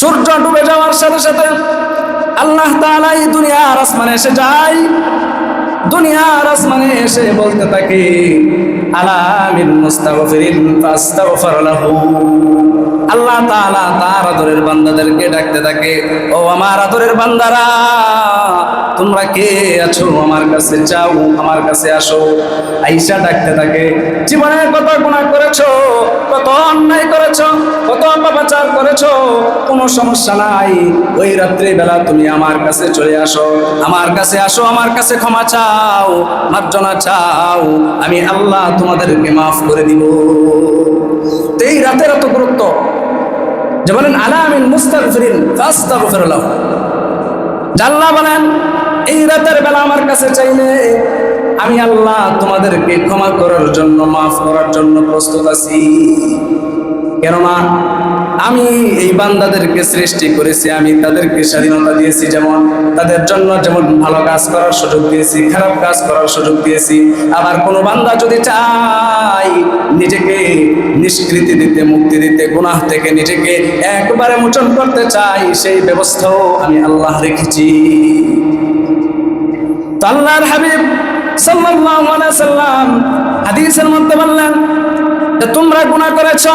সূর্য ডুবে যাওয়ার সাথে সাথে আল্লাহ তাআলা এই দুনিয়ার আসমানে এসে যায়। দুনিয়ার আসমানে এসে বলতে থাকে, আলা মিন মুস্তাগফিরিন ফাস্তাগফির লাহু। আল্লাহ তাআলা তার আদরের বান্দাদেরকে ডাকতে থাকে, ও আমার আদরের বান্দারা, তোমরা কে আছো? আমার কাছে যাও, আমার কাছে আসো। আয়েশা ডাকতে থাকে, জীবনে কত গুনাহ করেছো, কত অন্যায় করেছো, কত পাপাচার করেছো, কোনো সমস্যা নাই, ওই রাত্রি বেলা তুমি আমার কাছে চলে আসো, আমার কাছে আসো, আমার কাছে ক্ষমা চাও, মার্জনা চাও, আমি আল্লাহ তোমাদেরকে মাফ করে দিব। এই রাতের এত গুরুত্ব যে বলেন আলা মিন মুস্তাগফিরিন ফাস্তাগফির লাহু। আল্লাহ বলেন এই রাতের বেলা আমার কাছে চাইলে আমি আল্লাহ তোমাদেরকে ক্ষমা করার জন্য, মাফ করার জন্য প্রস্তুত আছি। কেননা আমি এই বান্দাদেরকে সৃষ্টি করেছি, আমি তাদেরকে স্বাধীনতা দিয়েছি, যেমন তাদের জন্য যেমন ভালো কাজ করার সুযোগ দিয়েছি, খারাপ কাজ করার সুযোগ দিয়েছি। আবার কোনো বান্দা যদি চাই নিজেকে নিষ্কৃতি দিতে, মুক্তি দিতে, গুনাহ থেকে নিজেকে একবারে মোচন করতে চাই, সেই ব্যবস্থাও আমি আল্লাহ রেখেছি। তো আল্লাহর হাবিব সাল্লাল্লাহু আলাইহি সাল্লাম হাদিসের মধ্যে বললেন যে তোমরা গুনাহ করেছো,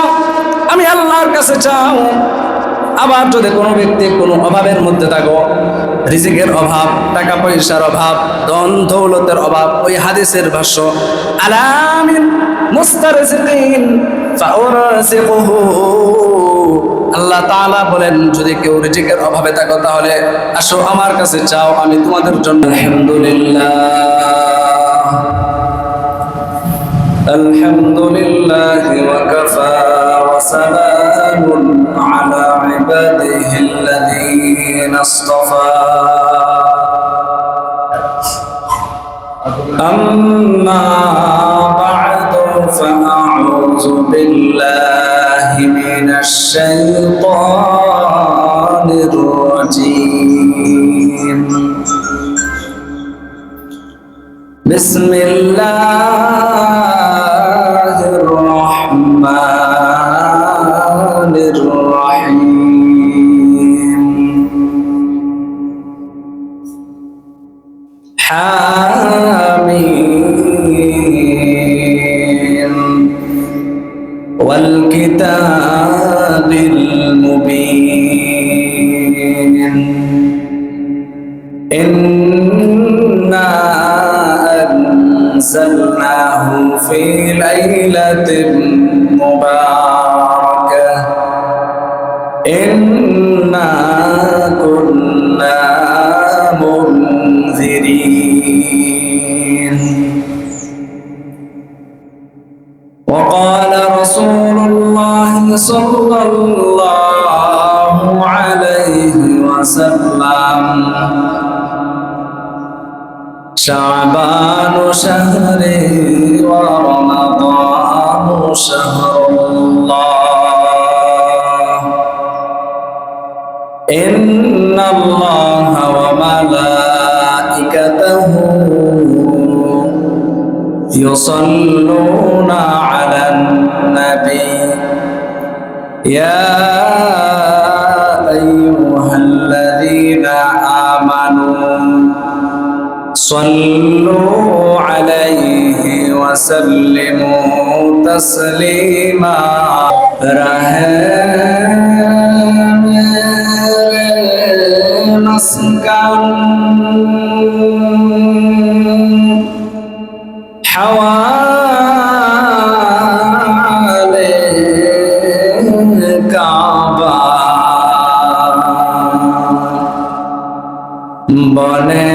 আমি আল্লাহর কাছে চাও। আবার যদি কোনো ব্যক্তি কোনো অভাবের মধ্যে থাকো, রিজিকের অভাব, টাকা পয়সার অভাব, ধন দৌলতের অভাব, ওই হাদিসের ভাষ্য আলা মিন মুস্তারজিকিন ফাউরজিকুহু। আল্লাহ তাআলা বলেন যদি কেউ রিজিকের অভাবে থাকো তাহলে আসো আমার কাছে চাও, আমি তোমাদের জন্য। আলহামদুলিল্লাহ, আলহামদুলিল্লাহ ওয়া কাফা ওয়া সালামুন আলা ইবাদিহিল্লাযীনা ইসতাফা। আম্মা বা'দু ফাআউযু বিল্লাহি মিনাশ শাইতানির রাজীম। বিসমিল্লাহির রহমানির রহিম। হামিম ওয়াল কিতাবিল মুবিন। ইন্না أنزلناه في ليلة مباركة إنا كنا منذرين. وقال رسول الله صلى الله عليه وسلم شعبان شهري ورمضان شهر الله إن الله وملائكته يصلون على النبي يا أيها الذين آمنوا صلوا عليه وسلموا تسليما. مسكن حوالي الكعبة بني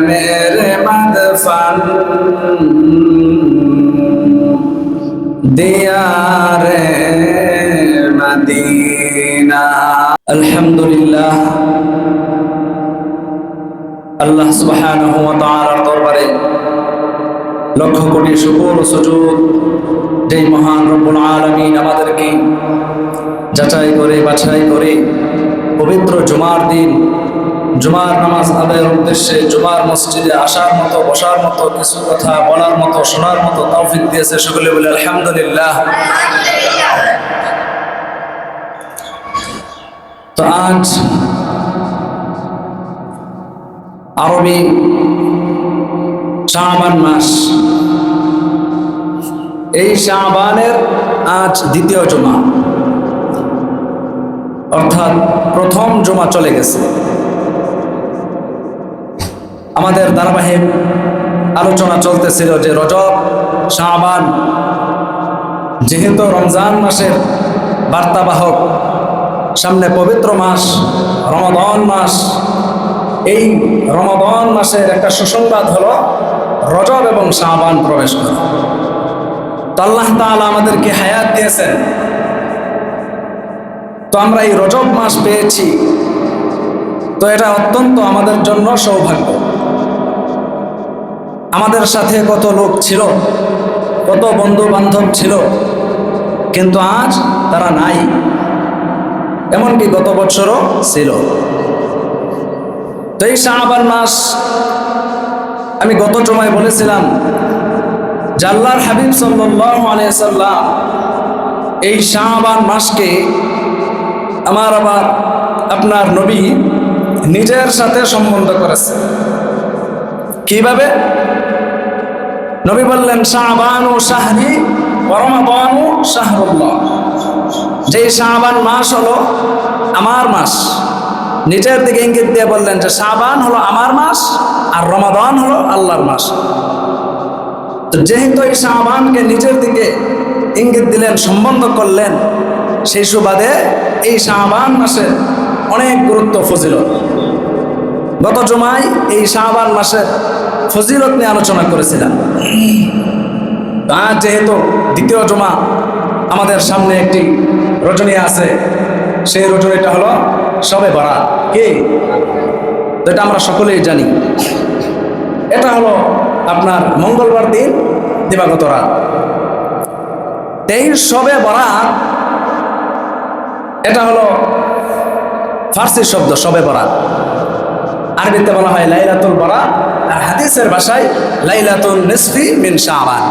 मेरे मदफन दियारे मदीना। अल्हम्दुलिल्लाह, আল্লাহ সুবহানাহু ওয়া তাআলার দরবারে লক্ষ কোটি শুকর ও সুজুদ যেই মহান রব্বুল আলামিন আমাদেরকে যাচাই করে বাছাই করে পবিত্র জুমার দিন জুমার নামাজ আদায়ের উদ্দেশ্যে জুমার মসজিদে আসার মতো, বসার মতো, কিছু কথা বলার মতো, শোনার মতো তৌফিক দিয়েছে। সকলে বলে আলহামদুলিল্লাহ। তো আজ আরবি শাবান মাস, এই শাবানের আজ দ্বিতীয় জুমা, অর্থাৎ প্রথম জুমা চলে গেছে। আমাদের ধারাবাহিক আলোচনা চলতেছিল যে রজব, শাবান যেহেতু রমজান মাসের বার্তাবাহক, সামনে পবিত্র মাস রমাদান মাস, এই রমাদান মাসের একটা সুসংবাদ হলো রজব এবং শাবান প্রবেশ করে। তো আল্লাহ তাআলা আমাদেরকে হায়াত দিয়েছেন, তো আমরা এই রজব মাস পেয়েছি, তো এটা অত্যন্ত আমাদের জন্য সৌভাগ্য। আমাদের সাথে কত লোক ছিল, কত বন্ধু বান্ধব ছিল, কিন্তু আজ তারা নাই, এমনকি গত বছরও ছিল। তো এই শাবান মাস, আমি গত জুমায় বলেছিলাম যে আল্লাহর হাবিব সাল্লাল্লাহু আলাইহি সাল্লাম এই শাবান মাসকে আবার আপনার নবী নিজের সাথে সম্বন্ধ করেছে। কিভাবে? নবী বললেন শাবানু শাহরি ওয়া রমাদানু শাহরুল্লাহ, যে শাবান মাস হলো আমার মাস। নিজের দিকে ইঙ্গিত দিয়ে বললেন যে শাবান হলো আমার মাস আর রমাদান হলো আল্লাহর মাস। তো যেহেতু এই শাবানকে নিজের দিকে ইঙ্গিত দিলেন, সম্বন্ধ করলেন, সেই সুবাদে এই শাবান মাসের অনেক গুরুত্ব, ফজিলত। গত জুমায় এই শাবান মাসের ফজিলত নিয়ে আলোচনা করেছিলাম। আজ যেহেতু দ্বিতীয় জুমা, আমাদের সামনে একটি রজনী আছে, সেই রজনীটা হলো শবে বরাত। কি? এটা আমরা সকলেই জানি। এটা হলো আপনার মঙ্গলবার দিন দিবাগত রাত। এই শবে বরাত, এটা হলো ফার্সি শব্দ শবে বরাত, আরবিতে বলা হয় লাইলাতুল বরাত, আর হাদিসের ভাষায় লাইলাতুন নিসফি মিন শাবান,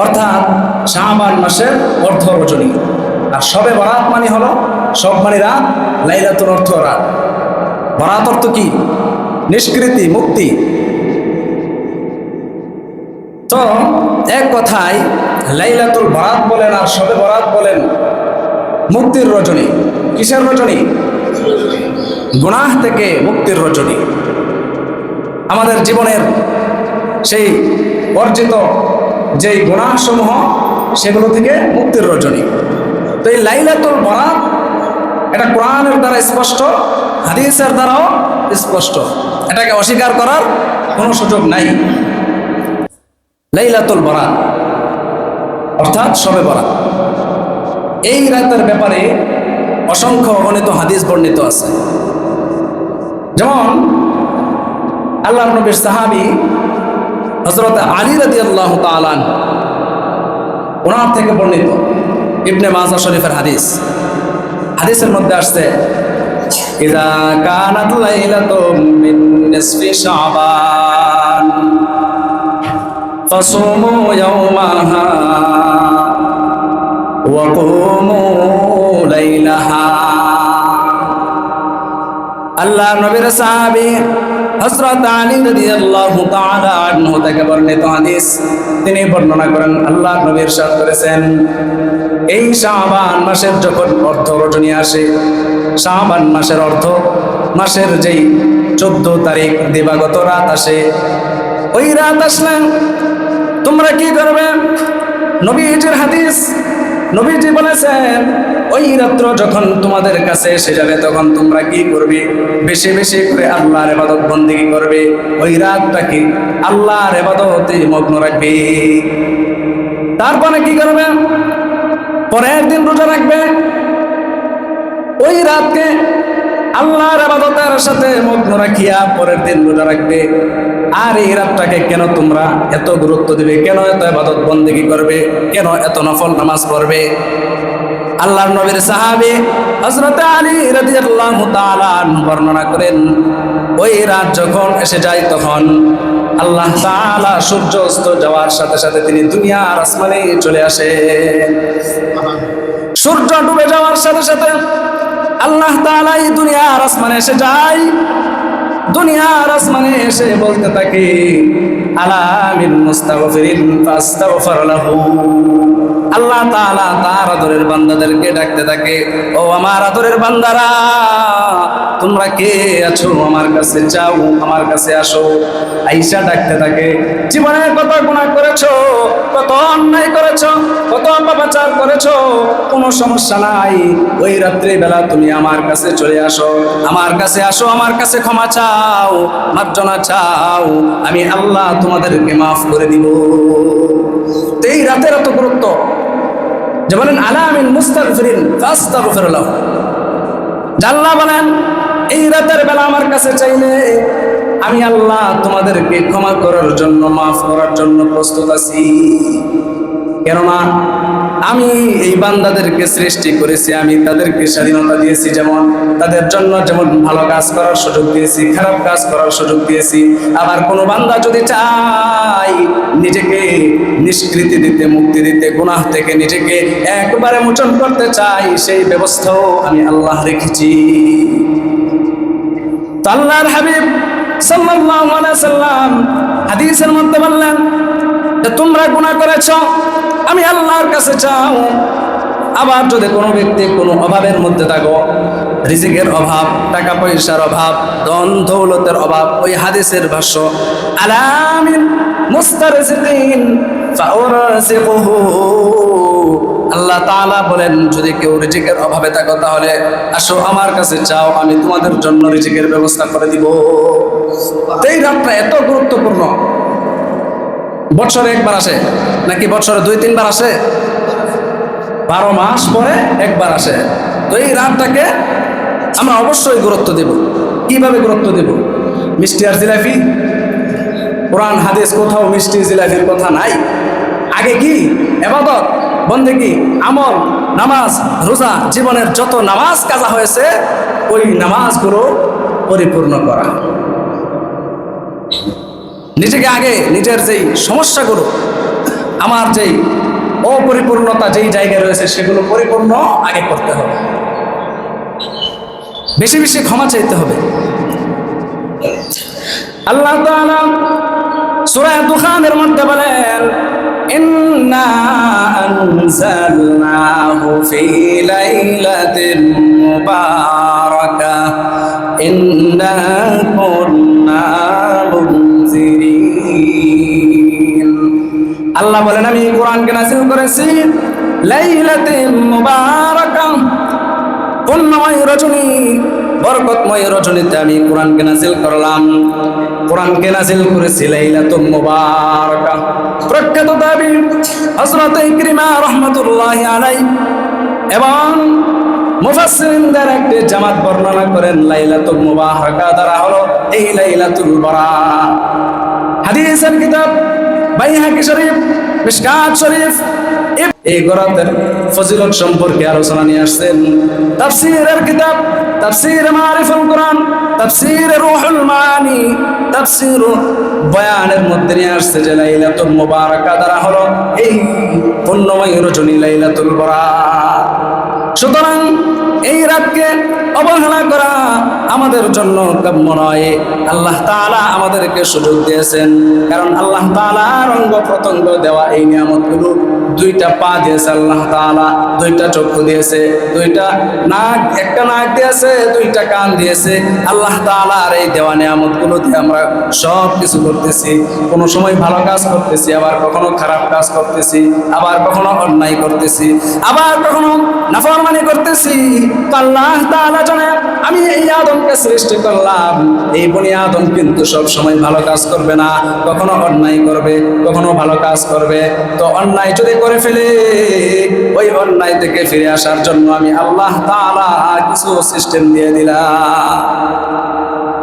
অর্থাৎ শাবান মাসের অর্ধ রজনী। আর শবে বরাত মানে হলো সব মানে রাত, লাইলাতুল অর্থ রাত, বরাত অর্থ কি? নিষ্কৃতি, মুক্তি। তো এক কথায় লাইলাতুল বরাত বলেন আর শবে বরাত বলেন মুক্তির রজনী। কিসের রজনী? গুনাহ থেকে মুক্তির রজনী। আমাদের জীবনের সেই অর্জিত যেই গুনাহ সমূহ, সেগুলো থেকে মুক্তির রজনী। তো এই লাইলাতুল বরাত, এটা কোরআনের দ্বারা স্পষ্ট, হাদিসের দ্বারাও স্পষ্ট, এটাকে অস্বীকার করার কোনো সুযোগ নাই। লাইলাতুল বরাত অর্থাৎ শবে বরাত, এই রাতের ব্যাপারে অসংখ্য অগণিত হাদিস বর্ণিত আছে। যেমন আল্লাহর নবীর সাহাবী হযরত আলী রাদিয়াল্লাহু তাআলা আনহু, ওনার থেকে বর্ণিত ইবনে মাজাহ শরীফের হাদিস। হাদিসের মধ্যে আসছে ইযা কানাত লাইলাতুম মিন নিসফি শাবান ফাসুমু ইয়াওমাহা ওয়া কুমু লাইলাহা। আল্লাহর নবীর সাহাবী হযরত আলী রাদিয়াল্লাহু তাআলা আনহু থেকে বর্ণিত হাদিস, তিনি বর্ণনা করেন আল্লাহর নবী ইরশাদ করেছেন, এই শাবান মাসের যখন অর্ধ রজনী আসে, শাবান মাসের অর্ধ মাসের যেই 14 তারিখ দিবাগত রাত আসে, ওই রাত আসলে তোমরা কি করবে? নবীজির হাদিস, নবীজি বলেছেন ওই রাত্র যখন তোমাদের কাছে এসে যাবে, তখন তোমরা কি করবে? বেশি বেশি করে আল্লাহর ইবাদত বন্দেগী করবে। ওই রাতটাকে আল্লাহর ইবাদতে মগ্ন রাখবে। তারপরে কি করবে? পরের দিন রোজা রাখবে। ওই রাতকে আল্লাহর ইবাদতের সাথে মগ্ন রাখিয়া পরের দিন রোজা রাখবে। আর এই রাতটাকে কেন তোমরা এত গুরুত্ব দিবে? কেন এত ইবাদত বন্দেগী করবে? কেন এত নফল নামাজ পড়বে? আল্লাহর নবীর সাহাবী হযরত আলী রাদিয়াল্লাহু তাআলা আনহু বর্ণনা করেন, ওই রাত যখন এসে যায়, তখন আল্লাহ তাআলা সূর্য অস্ত যাওয়ার সাথে সাথে তিনি দুনিয়ার আসমানে চলে আসে। সূর্য ডুবে যাওয়ার সাথে সাথে আল্লাহ তাআলা এই দুনিয়ার আসমানে এসে যায়, দুনিয়ার আসমানে এসে বলতে থাকে আলা মিন মুস্তাগফিরিন ফাস্তাগফির লাহু। আল্লাহ তাআলা তার আদরের বান্দাদেরকে ডাকতে থাকে, ও আমার আদরের বান্দারা, তোমরা কে আছো আমার কাছে যাও, আমার কাছে আসো। আয়েশা ডাকতে থাকে, জীবনে কত গুনাহ করেছো, কত অন্যায় করেছো, কত পাপাচার করেছো, কোনো সমস্যা নাই, ওই রাত্রি বেলা তুমি আমার কাছে চলে আসো, আমার কাছে আসো, আমার কাছে ক্ষমা চাও, মার্জনা চাও, আমি আল্লাহ তোমাদেরকে মাফ করে দিব। তো এই রাতের এত গুরুত্ব যে বলেন আলা মিন মুস্তাগফিরিন ফাস্তাগফির লাহু। আল্লাহ বলেন এই রাতের বেলা আমার কাছে চাইলে আমি আল্লাহ তোমাদেরকে ক্ষমা করার জন্য, মাফ করার জন্য প্রস্তুত আছি। কেননা আমি এই বান্দাদেরকে সৃষ্টি করেছি, আমি তাদেরকে স্বাধীনতা দিয়েছি, যেমন তাদের জন্য যেমন ভালো কাজ করার সুযোগ দিয়েছি, খারাপ কাজ করার সুযোগ দিয়েছি। আবার কোনো বান্দা যদি চাই নিজেকে নিষ্কৃতি দিতে, মুক্তি দিতে, গুনাহ থেকে নিজেকে একবারে মোচন করতে চাই, সেই ব্যবস্থাও আমি আল্লাহ রেখেছি। আল্লাহর হাবিব সাল্লাল্লাহু আলাইহি সাল্লাম হাদিসের মধ্যে বললেন যে তোমরা গুনাহ করেছো, আমি আল্লাহর কাছে চাও। আবার যদি কোনো ব্যক্তি কোনো অভাবের মধ্যে থাকো, রিজিকের অভাব, টাকা পয়সার অভাব, ধন দৌলতের অভাব, ওই হাদিসের ভাষ্য আলা মিন মুস্তারজিকিন ফাউরজিকুহু। আল্লাহ তাআলা বলেন যদি কেউ রিজিকের অভাবে থাকো তাহলে আসো আমার কাছে চাও, আমি তোমাদের জন্য রিজিকের ব্যবস্থা করে দিব। এই রাতটা এত গুরুত্বপূর্ণ। বছরে একবার আসে নাকি বছরে 2-3 বার আসে? 12 মাস পরে একবার আসে। তো এই রাতটাকে আমরা অবশ্যই গুরুত্ব দেব। কিভাবে গুরুত্ব দেব? মিষ্টি আর জিলাপি? কোরআন হাদিস কোথাও মিষ্টি জিলাপির কথা নাই। আগে কি ইবাদত, বন্দেগী, আমল, নামাজ, রোজা, জীবনের যত নামাজ কাজা হয়েছে ওই নামাজগুলো পরিপূর্ণ করা। নিজেকে আগে নিজের যেই সমস্যাগুলো, আমার যেই অপরিপূর্ণতা যেই জায়গায় রয়েছে সেগুলো পরিপূর্ণ আগে করতে হবে, বেশি বেশি ক্ষমা চাইতে হবে। আল্লাহ তাআলা সূরা দুখানের মধ্যে বলেন ইন্না আনজালনাহু ফি লাইলাতিন মুবারাকাহ ইন্না কুন্না মুনজিরিন। আল্লাহ বলেন আমি কোরআনকে নাযিল করেছি লাইলাতিন মুবারাকাহ, পুণ্যময় রজনী, বরকতময় রজনীতে আমি কোরআনকে নাযিল করলাম। কোরআনকে নাযিল করেছি লাইলাতুল মুবারাকাহ। প্রখ্যাত তাবী হযরত ইকরিমা রাহমাতুল্লাহি আলাইহি এবং মুফাসসিরিনদের একটি জামাত বর্ণনা করেন লাইলাতুল মুবারাকা দ্বারা হলো এই লাইলাতুল বারাক। হাদিসের কিতাব বাইহাকি শরীফ, মিশকাত শরীফ এই গরাতের ফজিলত সম্পর্কে আলোচনা নিয়ে আসছেন। তাফসীরের কিতাব তাফসীর মারিফুল কোরআন, তাফসীর রূহুল মানি, তাফসীর বয়ানের মধ্যে নিয়ে আসছে যে লাইলাতুল মুবারাকা দ্বারা হলো এই পুণ্যময় রজনী লাইলাতুল বারাক। সুতরাং এই রাতকে অবহেলা করা আমাদের জন্য কাম্য নয়। আল্লাহ তাআলা আমাদেরকে সুযোগ দিয়েছেন, কারণ আল্লাহ তাআলার অঙ্গ প্রত্যঙ্গ দেওয়া এই নিয়ামতগুলো, 2টা পা দিয়েছে আল্লাহ তাআলা, 2টা চক্ষু দিয়েছে, 2টা নাক, একটা নাক দিয়েছে, 2টা কান দিয়েছে। আল্লাহ তাআলার এই দেওয়া নিয়ামতগুলো দিয়ে আমরা সব কিছু করতেছি। কোনো সময় ভালো কাজ করতেছি, আবার কখনো খারাপ কাজ করতেছি, আবার কখনো অন্যায় করতেছি, আবার কখনো নাফরমানি করতেছি। তো আল্লাহ তাআলা জানেন আমি এই আদমকে সৃষ্টি করলাম, এই বনি আদম কিন্তু সব সময় ভালো কাজ করবে না, কখনো অন্যায় করবে, কখনো ভালো কাজ করবে। তো অন্যায় যদি করে ফেলে, ওই অন্যায় থেকে ফিরে আসার জন্য আমি আল্লাহ তাআলা কিছু সিস্টেম দিয়ে দিলাম।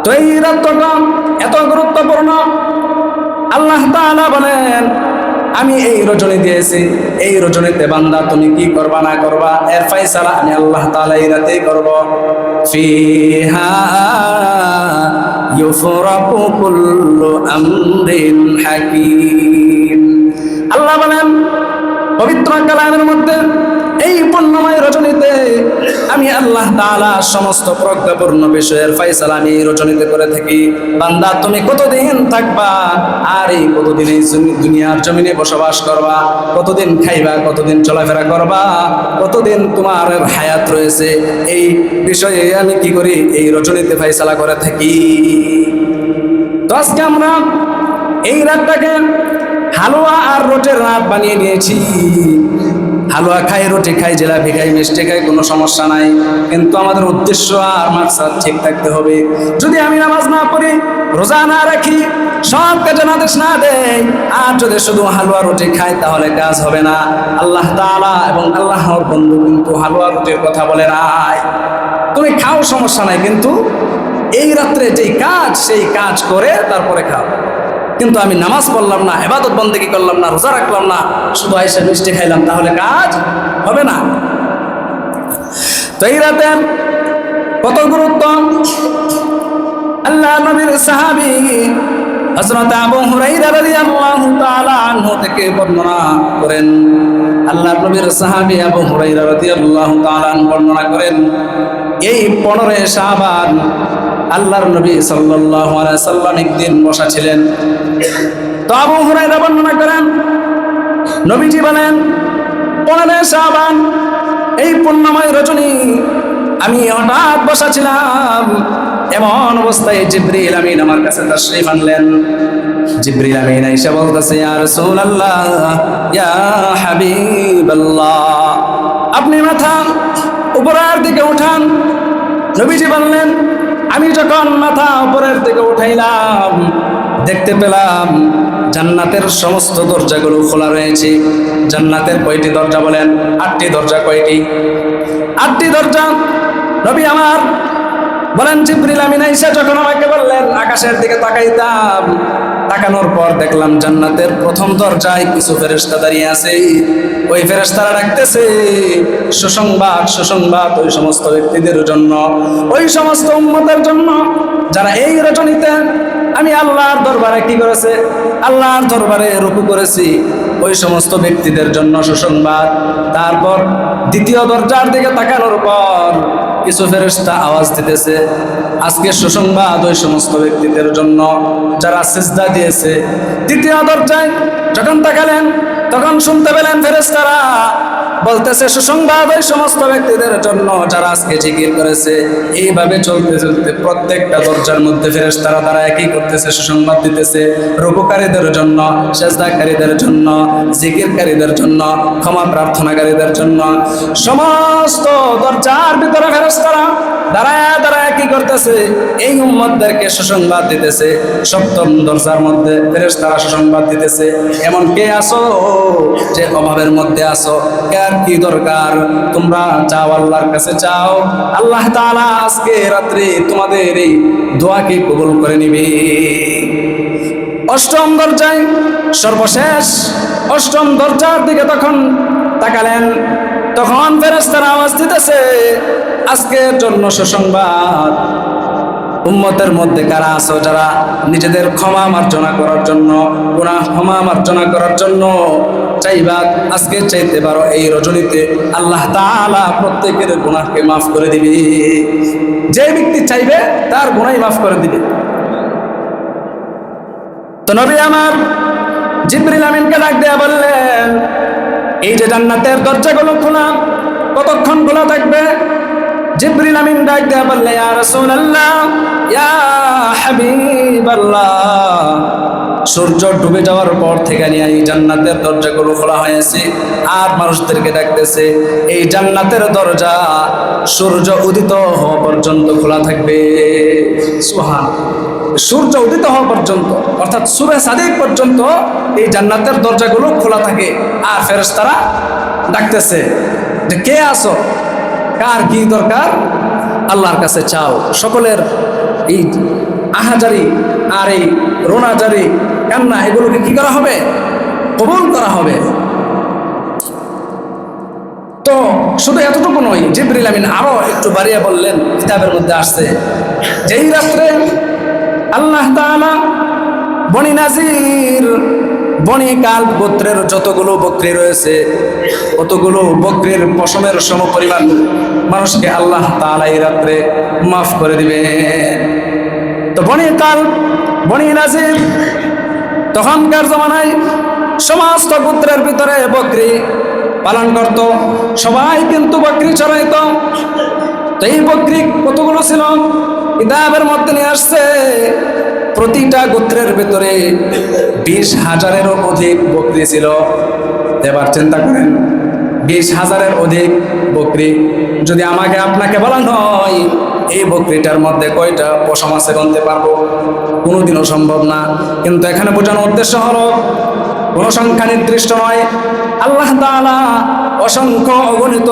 তো এই রাতটা এত গুরুত্বপূর্ণ। আল্লাহ তাআলা বলেন আমি এই রজনী দিয়েছি, এই রজনীতে বান্দা তুমি কি করবা না করবা এর ফয়সালা আমি আল্লাহ তাআলা এই রাতেই করব। ফিহা ইউফরাকু কুল্লু আমরিন হাকীম। আল্লাহ বলেন পবিত্র কালামের মধ্যে এই পূর্ণময় রজনীতে আমি আল্লাহ তাআলা সমস্ত প্রজ্ঞাপূর্ণ বিষয়ের ফয়সালা আমি এই রজনীতে করে থাকি। বান্দা তুমি কতদিন থাকবা, আর এই কতদিন এই দুনিয়ার জমিনে বসবাস করবা, কতদিন খাইবা, কতদিন চলাফেরা করবা, কতদিন তোমার হায়াত রয়েছে, এই বিষয়ে আমি কি করি, এই রজনীতে ফয়সালা করে থাকি। তো আজকে আমরা এই রাতটাকে হালুয়া আর রুটির রাত বানিয়ে নিয়েছি। হালুয়া খাই, রুটি খাই, জিলাপি খাই, মিষ্টি খাই, কোনো সমস্যা নাই, কিন্তু আমাদের উদ্দেশ্য আর মাকসাদ ঠিক থাকতে হবে। যদি আমি নামাজ না পড়ি, রোজা না রাখি, সব কাজের আদেশ না দেয়, আর যদি শুধু হালুয়া রুটি খাই, তাহলে কাজ হবে না। আল্লাহ তাআলা এবং আল্লাহর বন্ধু কিন্তু হালুয়া রুটির কথা বলে নাই। তুমি খাও, সমস্যা নাই, কিন্তু এই রাত্রে যেই কাজ, সেই কাজ করে তারপরে খাও। কিন্তু আমি নামাজ পড়লাম না, ইবাদত বন্দেগী করলাম না, রোজা রাখলাম না, শুধু আইসা মিষ্টি খাইলাম, তাহলে কাজ হবে না। তো এই রাতে কত গুরুত্ব! আল্লাহ নবীর সাহাবী হযরত আবু হুরায়রা রাদিয়াল্লাহু তাআলা আনহু থেকে বর্ণনা করেন, আল্লাহ নবীর সাহাবী আবু হুরায়রা রাদিয়াল্লাহু তাআলা আনহু বর্ণনা করেন, এই 15 শাবান আল্লাহর নবী সাল্লাল্লাহু আলাইহি সাল্লাম একদিন বসা ছিলেন। তো আবু হুরায়রা বর্ণনা করেন, নবীজি বলেন 15 শাবান এই পূর্ণময় রজনী আমি হঠাৎ বসা ছিলাম, এমন অবস্থায় জিবরিল আমিন আমার কাছে তাশরীফ আনলেন। জিবরিল আমিন এসে বলতেছে, ইয়া রাসূলুল্লাহ, ইয়া হাবিবাল্লাহ, আপনি মাথা উপরের দিকে উঠান। নবীজি বললেন, আমি যখন মাথা উপরের দিকে উঠাইলাম, দেখতে পেলাম জান্নাতের সমস্ত দরজাগুলো খোলা রয়েছে। জান্নাতের কয়টি দরজা বলেন? 8টি দরজা। কয়টি? 8টি দরজা। নবী আমার বলেন, জিবরিল আমিন আইসা যখন আমাকে বললেন, আকাশের দিকে তাকাইতাম, তাকানোর পর দেখলাম জান্নাতের প্রথম দরজায় কিছু ফেরেশতা দাঁড়িয়ে আছে। ওই ফেরেশতারা ডাকতেছে, সুসংবাদ, সুসংবাদ ওই সমস্ত ব্যক্তিদের জন্য, ওই সমস্ত উম্মতের জন্য যারা এই রজনীতে আমি আল্লাহর দরবারে কি করেছে, আল্লাহর দরবারে রুকু করেছি, ওই সমস্ত ব্যক্তিদের জন্য সুসংবাদ। তারপর দ্বিতীয় দরজার দিকে তাকানোর পর কিছু ফেরেশতা আওয়াজ দিতেছে, আজকে সুসংবাদ ওই সমস্ত ব্যক্তিদের জন্য যারা সিজদা দিয়েছে। তৃতীয় দরজায় যখন তাকালেন, তখন শুনতে পেলেন ফেরেশতারা বলতেছে, সুসংবাদ ওই সমস্ত ব্যক্তিদের জন্য যারা আজকে জিকির করেছে। এইভাবে চলতে চলতে প্রত্যেকটা দরজার মধ্যে ফেরেশতারা তারা একই করতেছে, সুসংবাদ দিতেছে, রুকুকারীদের জন্য, সেজদাকারীদের জন্য, জিকিরকারীদের জন্য, ক্ষমা প্রার্থনাকারীদের জন্য। সমস্ত দরজার ভিতরে ফেরেশতারা দাঁড়ায় দাঁড়ায় কি করতেছে, এই উম্মতদেরকে সুসংবাদ দিতেছে। সপ্তম দরজার মধ্যে ফেরেশতারা সুসংবাদ দিতেছে, এমন কে আসো যে অভাবের মধ্যে আসো, কার কি দরকার, তোমরা চাও, আল্লাহর কাছে চাও, আল্লাহ তাআলা আজকে রাত্রে তোমাদের এই দোয়াকে কবুল করে নিবে। অষ্টম দরজায় সর্বশেষ অষ্টম দরজার দিকে তখন তাকালেন, তখন ফেরেশতারা আওয়াজ দিতেছে, আজকের জন্য সুসংবাদ, উম্মতের মধ্যে কারা আছো যারা নিজেদের ক্ষমা মার্জনা করার জন্য, গুনাহ ক্ষমা মার্জনা করার জন্য চাইবা, আজকে চাইতে পারো, এই রজনীতে আল্লাহ তাআলা প্রত্যেকের গুনাহকে মাফ করে দিবে। যে ব্যক্তি চাইবে তার গুনাহই মাফ করে দিবে। তো নবী আমার জিবরিল আমিনকে ডাক দেয়া বললেন, এই যে জান্নাতের দরজাগুলো খোলা, কতক্ষণ খোলা থাকবে? জিবরিল আমিন ডাক দেয়া বললেন, ইয়া রাসূলুল্লাহ, ইয়া হাবিবাল্লাহ, সূর্য ডুবে যাওয়ার পর থেকে নিয়ে এই জান্নাতের দরজাগুলো খোলা হয়েছে। আর মানুষদেরকে ডাকতেছে, এই জান্নাতের দরজা সূর্য উদিত হওয়া পর্যন্ত খোলা থাকবে। সুবহানাল্লাহ। সূর্য উদিত হওয়া পর্যন্ত, অর্থাৎ সুবে সাদিক পর্যন্ত এই জান্নাতের দরজাগুলো খোলা থাকে। আর ফেরেশতারা ডাকতেছে যে, কে আসো, কার কি দরকার, আল্লাহর কাছে চাও। সকলের এই আহাজারি আর এই রোনাজারি কান্না, এগুলোকে কি করা হবে? কবুল করা হবে। তো শুধু এতটুকু নয়, জিবরিল আমিন আরো একটু বাড়িয়ে বললেন, কিতাবের মধ্যে আসছে, যেই রাত্রে আল্লাহ তাআলা বনি নাজির বনি কালব গোত্রের যতগুলো বকরি রয়েছে অতগুলো বকরির পশমের সমপরিমাণ মানুষকে আল্লাহ তাআলা এই রাত্রে মাফ করে দিবে। তো বনি কালব, বনি নাজির তখনকার জমানায় সমস্ত গোত্রের ভিতরে বকরি পালন করত, সবাই কিন্তু বকরি চড়াইত। তো এই বকরি কতগুলো ছিল কিতাবের মধ্যে নিয়ে আসছে, প্রতিটা গোত্রের ভিতরে 20,000-এরও অধিক বকরি ছিল। এবার চিন্তা করেন, 20,000-এর অধিক বকরি যদি আমাকে আপনাকে বলা হয় এই বকরিটার মধ্যে কয়টা পশম আছে গুনতে পারবো, কোনোদিনও সম্ভব না। কিন্তু এখানে বোঝানোর উদ্দেশ্য হলো কোনো সংখ্যা নির্দিষ্ট নয়, আল্লাহ তাআলা অসংখ্য অগণিত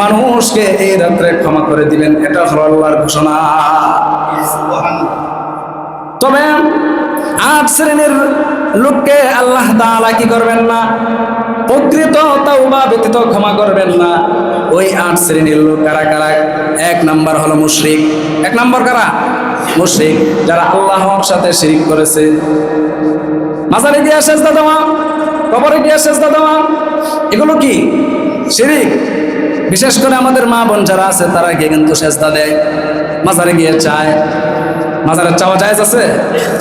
মানুষকে এই রাত্রে ক্ষমা করে দিবেন, এটা হলো আল্লাহর ঘোষণা। তবে 8 শ্রেণীর লোককে আল্লাহ তাআলা কি করবেন না, প্রকৃত তাওবা ব্যতীত ক্ষমা করবেন না। ওই 8 শ্রেণীর লোক কারা কারা? 1 নাম্বার হলো মুশরিক। 1 নাম্বার কারা? মুশরিক, যারা আল্লাহর সাথে শিরিক করেছে। মাজারে গিয়ে সেজদা দেওয়া, কবরে গিয়ে সেজদা দেওয়া, এগুলো কি শিরিক। বিশেষ করে আমাদের মা বোন যারা আছে তারা গিয়ে কিন্তু সেজদা দেয়, মাজারে গিয়ে চায়। মাজারে চাওয়া জায়েজ আছে?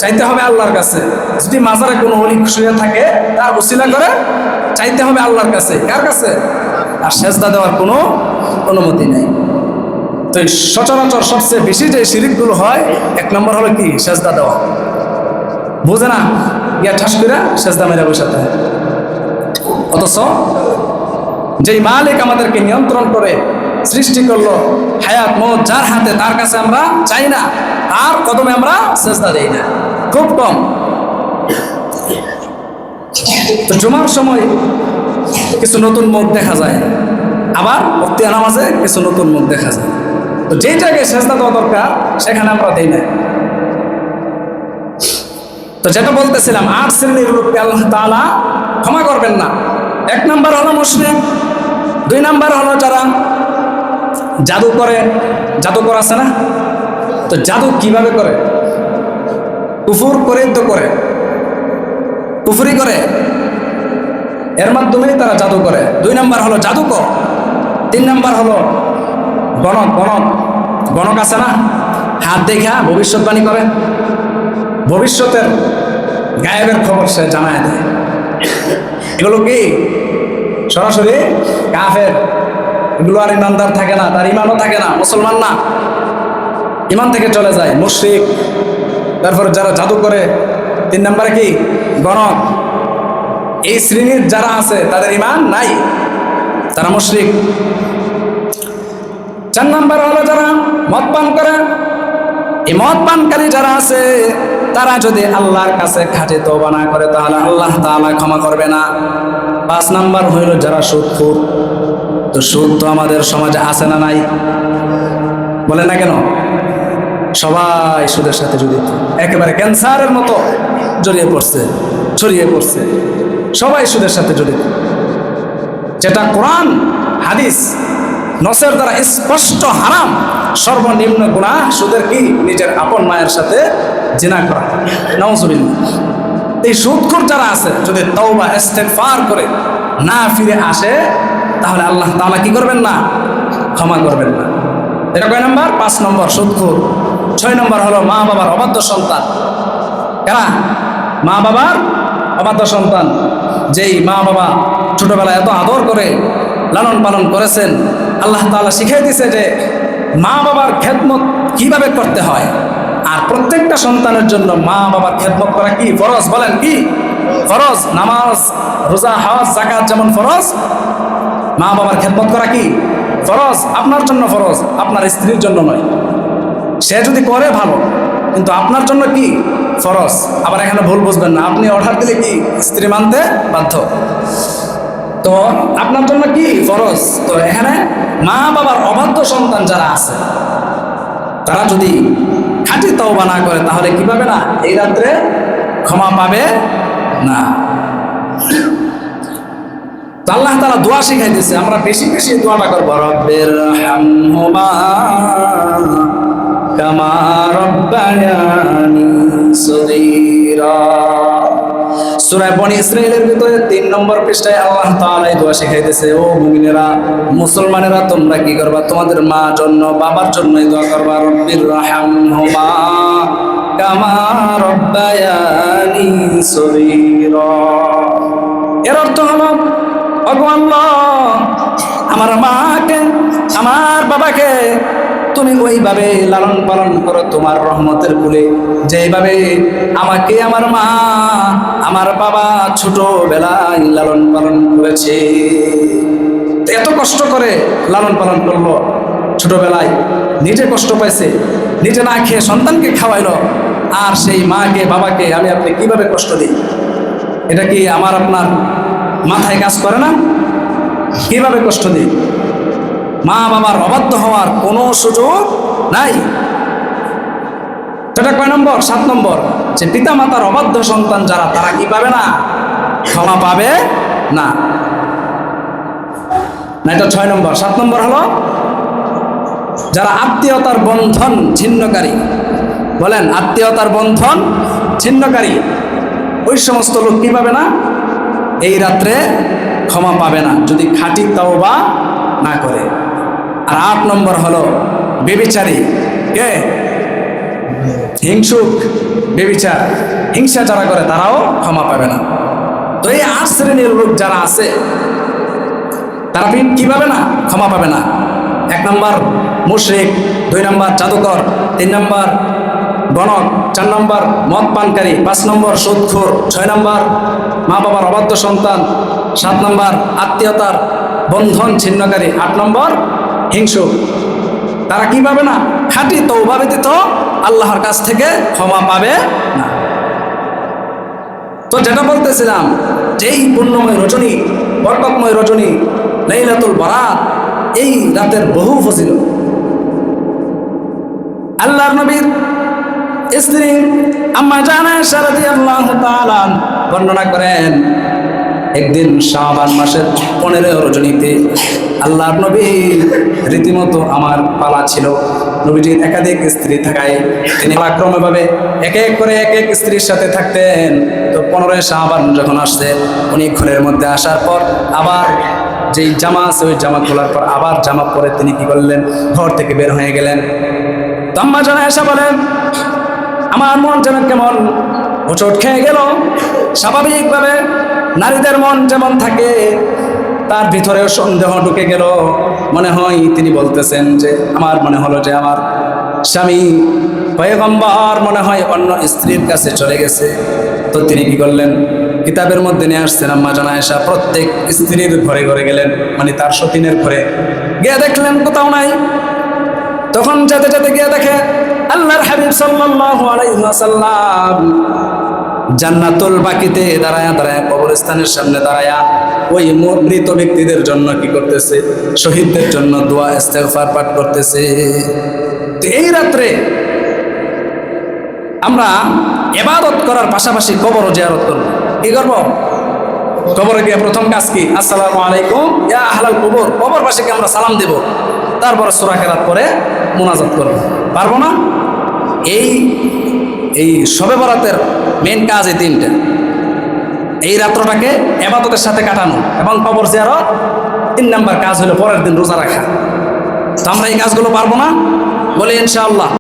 চাইতে হবে আল্লাহর কাছে। যদি মাজারে কোনো ওলি শুয়ে থাকে তার ওসিলা করে চাইতে হবে আল্লাহর কাছে। কার কাছে? আর সেজদা দেওয়ার কোনো অনুমতি নেই। তো সচরাচর সবচেয়ে বেশি যে শিরিকগুলো হয়, 1 নম্বর হলো কি? সেজদা দেওয়া। বুঝে না, গিয়া ঠাস করে সেজদা মেরে বসাতে হয়। অথচ যেই মালিক আমাদেরকে নিয়ন্ত্রণ করে সৃষ্টি করলো, হায়াত মওত যার হাতে, তার কাছে আমরা চাই না, আর কদমে আমরা সেজদা দেই না, খুব কম। তো জুমার সময় কিছু নতুন মুখ দেখা যায়, আবার বক্তিয়া নামাজে কিছু নতুন মুখ দেখা যায়। তো যেই জায়গায় সেজদা দেওয়া দরকার সেখানে আমরা দেই না। তো যেটা বলতেছিলাম, 8 শ্রেণীর লোককে আল্লাহ তাআলা ক্ষমা করবেন না। 1 নাম্বার হলো মুশরিক, 2 নাম্বার হলো যারা জাদু করে। জাদুকর আছে না? তো জাদু কিভাবে করে? কুফর করে, তো করে কুফরি করে, এর মাধ্যমেই তারা জাদু করে। 2 নাম্বার হলো জাদুকর। 3 নাম্বার হলো গণক। গণক আছে না? হাত দেখা ভবিষ্যৎবাণী করে, ভবিষ্যতের গায়েবের খবর সে জানায় দেয়। এগুলো কি সরাসরি কাফের, এগুলো আর ইমানদার থাকে না, তার ইমানও থাকে না, মুসলমান না, ইমান থেকে চলে যায়, মুশরিক। তারপরে যারা জাদু করে, 3 নম্বরে কি? গণক। এই শ্রেণীর যারা আছে তাদের ইমান নাই, তারা মুশরিক। 4 নম্বর হলো যারা মদ পান করে। এই মদ পানকারী যারা আছে তারা যদি আল্লাহর কাছে খাঁটি তওবা না করে তাহলে আল্লাহ তাআলা ক্ষমা করবে না। 5 নাম্বার হইল যারা সুদখোর। তো সুদ তো আমাদের সমাজে আছে না নাই? বলে না কেন? সবাই সুদের সাথে জড়িত, একেবারে ক্যান্সারের মতো ছড়িয়ে পড়ছে, সবাই সুদের সাথে জড়িত। যেটা কোরআন হাদিস নসের দ্বারা স্পষ্ট হারাম, সর্বনিম্ন গুনাহ সুদের কি? নিজের আপন মায়ের সাথে জিনা করা। নাউজুবিল্লাহ। এই সুদখোর যারা আছে যদি তওবা ইস্তেগফার করে না ফিরে আসে তাহলে আল্লাহ তাআলা কি করবেন না? ক্ষমা করবেন না। এটা কয় নাম্বার? 5 নম্বর সুদখোর। 6 নম্বর হলো মা বাবার অবাধ্য সন্তান। কারা? মা বাবার অবাধ্য সন্তান। যেই মা বাবা ছোটবেলায় এত আদর করে লালন পালন করেছেন, আল্লাহ তাআলা শিখিয়ে দিয়েছে যে মা বাবার খেদমত কিভাবে করতে হয়। আর প্রত্যেকটা সন্তানের জন্য মা বাবার খেদমত করা কি ফরজ? বলেন কি ফরজ? নামাজ, রোজা, হজ, যাকাত যেমন ফরজ, মা বাবার খেদমত করা কি ফরজ। আপনার জন্য ফরজ, আপনার স্ত্রীর জন্য নয়। সে যদি করে ভালো, কিন্তু আপনার জন্য কি ফরজ। আবার এখানে ভুল বুঝবেন না, আপনি অর্ডার দিলে কি স্ত্রী মানতে বাধ্য, তো আপনার জন্য কি ফরজ। তো এখানে মা বাবার অবাধ্য সন্তান যারা আছে তারা যদি খাঁটি তওবা না করে তাহলে কি পাবে না? এই রাত্রে ক্ষমা পাবে না। তো আল্লাহ তাআলা দোয়া শিখাই দিয়েছে, আমরা বেশি বেশি দোয়াটা করবো। রব্বির হামহুমা কামা রব্বায়ানি সগীরা। সূরা বনী ইসরাঈলের ভিতরে ৩ নম্বর পৃষ্ঠায় আল্লাহ তাআলা এই দোয়া শিখাইতেছে, ও মুমিনেরা, মুসলমানেরা, তোমরা কি করবা? তোমাদের মা জন্য, বাবার জন্য এই দোয়া করবা, রব্বির রাহমহুমা কামা রব্বায়ানি সগীরা। এর অর্থ হলো, ওগো আল্লাহ, আমার মাকে, আমার বাবাকে তুমি ওইভাবে লালন পালন করো তোমার রহমতের কুলে, যেভাবে আমাকে আমার মা, আমার বাবা ছোটবেলায় লালন পালন করেছে। এত কষ্ট করে লালন পালন করলো, ছোটবেলায় নিজে কষ্ট পাইছে, নিজে না খেয়ে সন্তানকে খাওয়াইলো, আর সেই মাকে, বাবাকে আমি আপনি কিভাবে কষ্ট দিই? এটা কি আমার আপনার মাথায় কাজ করে না? কিভাবে কষ্ট দিই? মা বাবার অবাধ্য হওয়ার কোনো সুযোগ নাই। এটা কয় নম্বর? 7 নম্বর, যে পিতা মাতার অবাধ্য সন্তান যারা, তারা কি পাবে না? ক্ষমা পাবে না। না, এটা 6 নম্বর। 7 নম্বর হলো যারা আত্মীয়তার বন্ধন ছিন্নকারী। বলেন, আত্মীয়তার বন্ধন ছিন্নকারী, ওই সমস্ত লোক কি পাবে না? এই রাত্রে ক্ষমা পাবে না, যদি খাঁটি তওবা না করে। আর 8 নম্বর হলো ব্যভিচারী। কে? হিংসুক, ব্যভিচার, হিংসা যারা করে, তারাও ক্ষমা পাবে না। তো এই 8 শ্রেণীর লোক যারা আছে, তারা কি পাবে না? ক্ষমা পাবে না। 1 নম্বর মুশরিক, 2 নম্বর জাদুকর, 3 নম্বর গণক, 4 নম্বর মদ পানকারী, 5 নম্বর সুদখোর, 6 নম্বর মা বাবার অবাধ্য সন্তান, 7 নম্বর আত্মীয়তার বন্ধন ছিন্নকারী, 8 নম্বর হিংসুক। তারা কি পাবে না? খাঁটি তওবা ব্যতীত আল্লাহর কাছ থেকে ক্ষমা পাবে না। তো যেটা বলতেছিলাম, যেই পুণ্যময় রজনী, বরকতময় রজনী লাইলাতুল বারাত, এই রাতের বহু ফজিলত। আল্লাহর নবীর স্ত্রী আম্মা জান আয়েশা রাদিয়াল্লাহু তাআলা বর্ণনা করেন, একদিন শাবান মাসের 15 রজনীতে আল্লাহর নবী রীতিমতো আমার পালা ছিল। নবীজির একাধিক স্ত্রী থাকায় তিনি পালাক্রমেভাবে এক এক করে এক এক স্ত্রীর সাথে থাকতেন। তো 15 শাবান যখন আসছে, উনি ঘরের মধ্যে আসার পর আবার যেই জামা আছে, ওই জামা খোলার পর আবার জামা পরে তিনি কি করলেন? ঘর থেকে বের হয়ে গেলেন। তো আম্মা জান আয়েশা বলেন, আমার মন যেন কেমন হোঁচট খেয়ে গেল। স্বাভাবিকভাবে নারীদের মন যেমন থাকে, তার ভিতরেও সন্দেহ ঢুকে গেল। মনে হয় তিনি বলতেছেন যে, আমার মনে হলো যে আমার স্বামী পয়গম্বর মনে হয় অন্য স্ত্রীর কাছে চলে গেছে। তো তিনি কি করলেন? কিতাবের মধ্যে নিয়ে আসছেন, আম্মা জান আয়েশা প্রত্যেক স্ত্রীর ঘরে ঘরে গেলেন, মানে তার সতীনের ঘরে গিয়ে দেখলেন কোথাও নাই। তখন যেতে যেতে গিয়ে দেখে আল্লাহর হাবিব সাল্লাল্লাহু আলাইহি ওয়াসাল্লাম জান্নাতুল বাকিতে দাঁড়ায়া দাঁড়ায়া, কবরস্থানের সামনে দাঁড়ায়া ওই মৃত ব্যক্তিদের জন্য কি করতেছে? শহীদদের জন্য দোয়া ইস্তেগফার পাঠ করতেছে। তো এই রাত্রে আমরা ইবাদত করার পাশাপাশি কবরও জিয়ারত করব। কি করব? কবরে গিয়ে প্রথম কাজ কি? আসসালামু আলাইকুম ইয়া আহলাল কবর। কবরবাসীকে আমরা সালাম দেব, তারপরে সূরা কেরাত করে মুনাজাত করব। পারবো না? এই শবে বরাতের মেন কাজ এই 3টা। এই রাত্রটাকে ইবাদতের সাথে কাটানো এবং কবর জিয়ারত। 3 নম্বর কাজ হলো পরের দিন রোজা রাখা। তো আমরা এই কাজগুলো পারবো না? বলে ইনশাআল্লাহ।